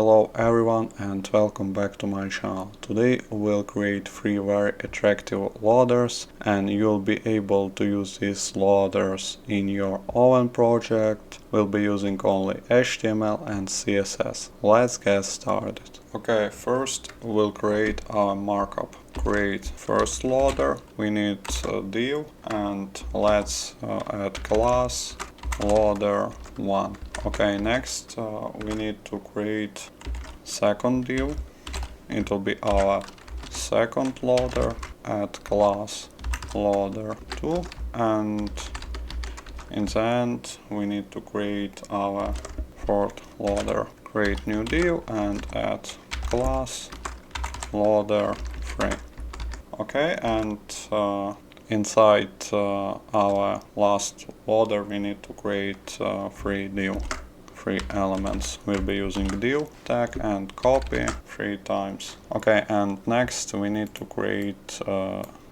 Hello everyone and welcome back to my channel. Today we'll create 3 very attractive loaders and you'll be able to use these loaders in your own project. We'll be using only HTML and CSS. Let's get started. Okay, first we'll create our markup. Create first loader. We need a div and let's add class loader1. Okay, next we need to create second div. It will be our second loader. Add class loader2, and in the end we need to create our third loader. Create new div and add class loader3. Okay, and inside our last loader we need to create 3 elements. We'll be using div tag and copy 3 times. Okay, and next we need to create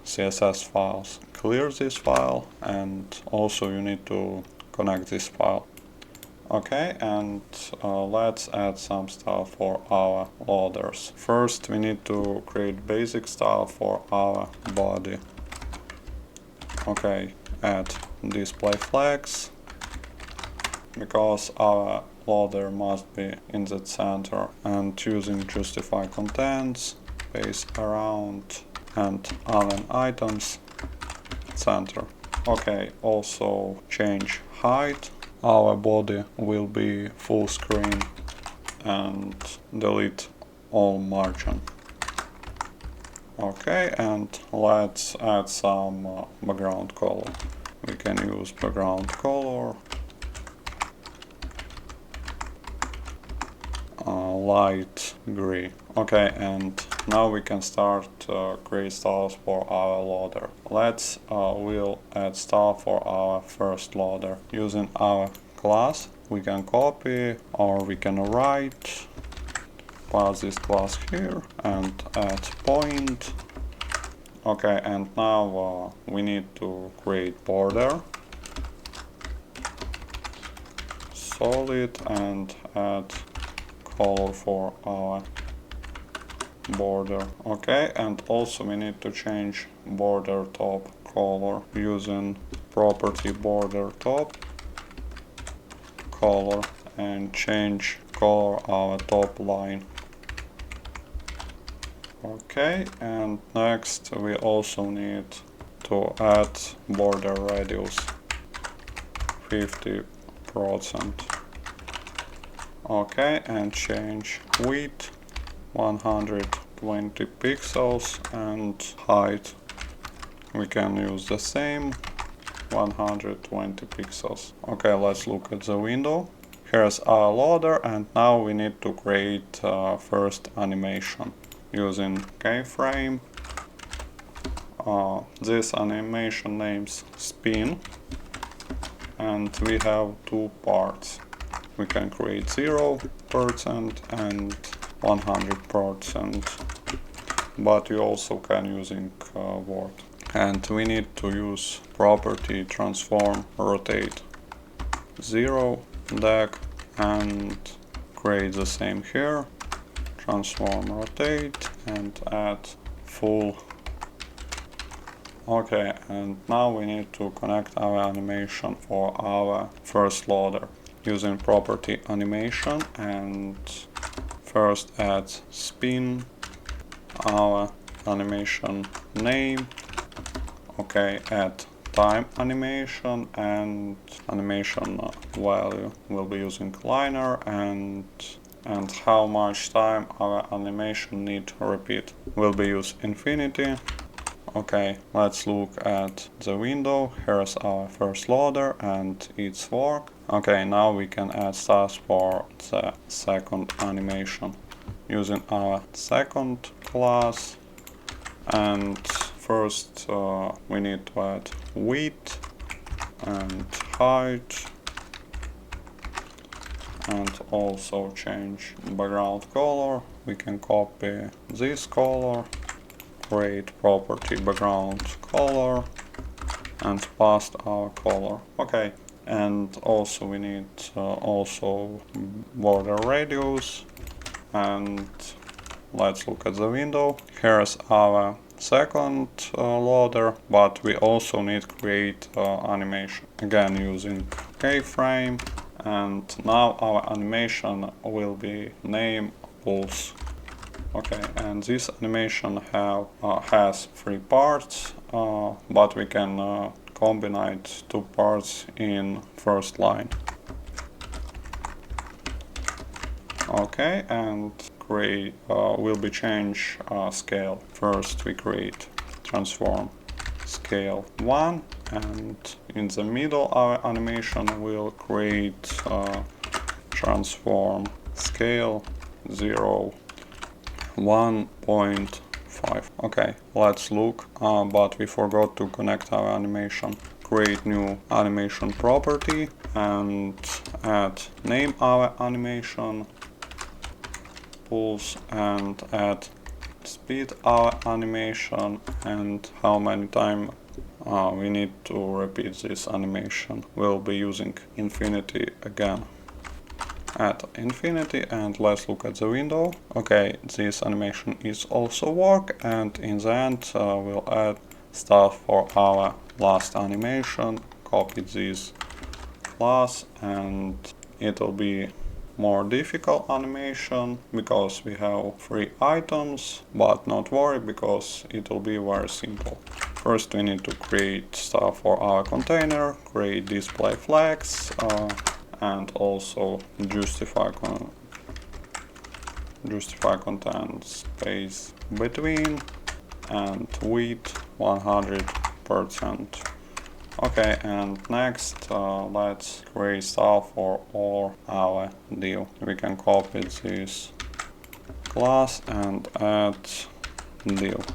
CSS files. Clear this file and also you need to connect this file. Okay, and let's add some style for our loaders. First we need to create basic style for our body. Okay, add display flags, because our loader must be in the center, and using justify contents, space around, and align items, center. Okay, also change height. Our body will be full screen and delete all margin. Okay, and let's add some background color. We can use background color light gray. Okay, and now we can start create styles for our loader. We'll add style for our first loader. Using our class we can copy or we can write. Pass this class here and add point. Okay, and now we need to create border, solid, and add color for our border. Okay, and also we need to change border top color using property border top color and change color our top line. Okay, and next we also need to add border radius 50%. Okay, and change width 120 pixels and height we can use the same 120 pixels. Okay, let's look at the window. Here's our loader, and now we need to create first animation using keyframe. This animation name's spin, and we have 2 parts. We can create 0% and 100%, but you also can using word. And we need to use property transform rotate 0 deck and create the same here. Transform rotate and add full. Okay, and now we need to connect our animation for our first loader using property animation, and first add spin, our animation name. Okay, add time animation and animation value. We'll be using liner and how much time our animation need to repeat. We'll be use infinity. Okay, let's look at the window. Here's our first loader and its work. Okay, now we can add styles for the second animation using our second class, and first we need to add width and height, and also change background color. We can copy this color, create property background color, and pass our color. Okay, and also we need also border radius and let's look at the window. Here's our second loader, but we also need to create animation. Again using keyframe, and now our animation will be name pulse. Okay, and this animation has 3 parts, but we can combine 2 parts in first line. Okay, and will be change scale. First we create transform scale 1, and in the middle our animation will create transform scale 0 1.5. Okay, let's look, but we forgot to connect our animation. Create new animation property and add name our animation pulse, and add speed our animation, and how many times we need to repeat this animation. We'll be using infinity again. Add infinity, and let's look at the window. Okay, this animation is also work, and in the end we'll add stuff for our last animation. Copy this class, and it'll be more difficult animation because we have 3 items, but not worry because it will be very simple. First we need to create stuff for our container, create display flags, and also justify content space between, and width 100%. Okay, and next let's create stuff for all our div. We can copy this class and add div.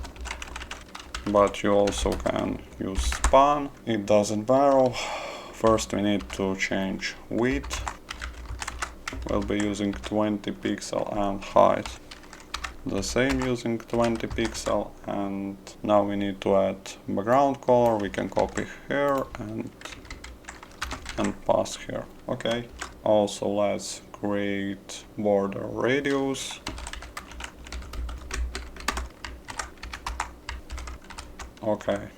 But you also can use span, it doesn't matter. First we need to change width. We'll be using 20 pixel and height the same using 20 pixel, and now we need to add background color. We can copy here and pass here. Okay, also let's create border radius. Okay,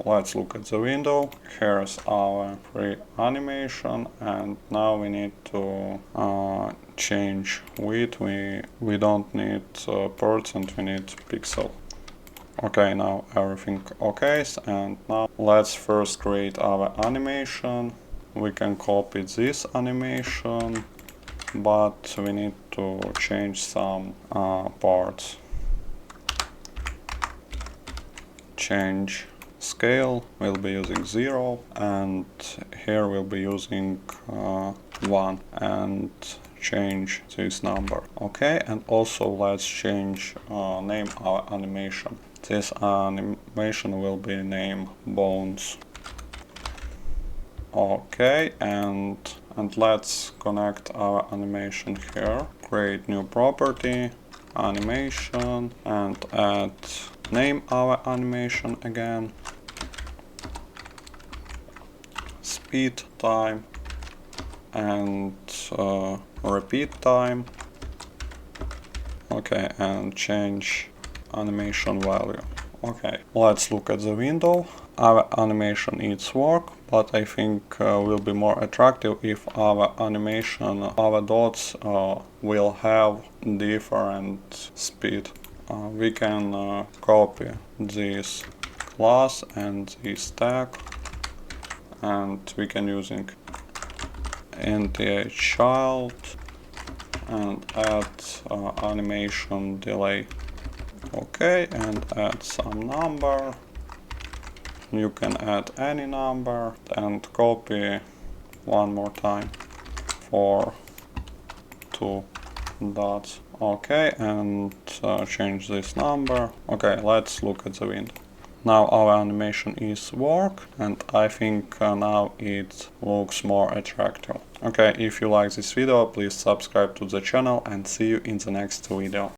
let's look at the window. Here's our free animation, and now we need to change width. We don't need percent, we need pixel. Okay, now everything okay, and now let's first create our animation. We can copy this animation, but we need to change some parts. Change scale, we'll be using 0, and here we'll be using 1, and change this number. Okay, and also let's change name our animation. This animation will be named bones. Okay, and let's connect our animation here. Create new property, animation, and add name our animation again, speed time, and repeat time. Okay, and change animation value. Okay, let's look at the window. Our animation needs work, but I think will be more attractive if our animation, our dots will have different speed. We can copy this class and this tag, and we can using nth child and add animation delay. Okay, and add some number. You can add any number and copy one more time for 2 dots. Okay, and change this number. Okay, let's look at the window. Now our animation is work, and I think now it looks more attractive. Okay, if you like this video, please subscribe to the channel, and see you in the next video.